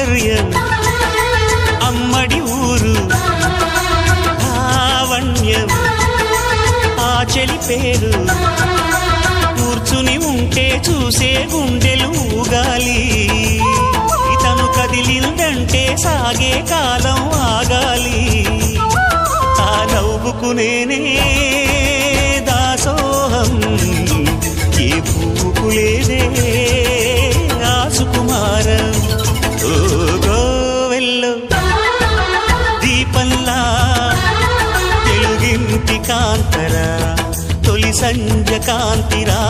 సౌందర్యం అమ్మడి ఊరు లావణ్యం ఆ చెలి పేరు కూర్చుని ఉంటే చూసే గుండెలు ఊగాలి ఇతను కదిలిందంటే సాగే కాలం ఆగాలి ఆ నవ్వుకునేనే దాసోహం ఏ పువ్వుకు లేదే ఆ సుకుమారం ఓ గోవెల్లో దీపంలా తెలుగింటి కాంతరా తొలి సంజ కాంతిరా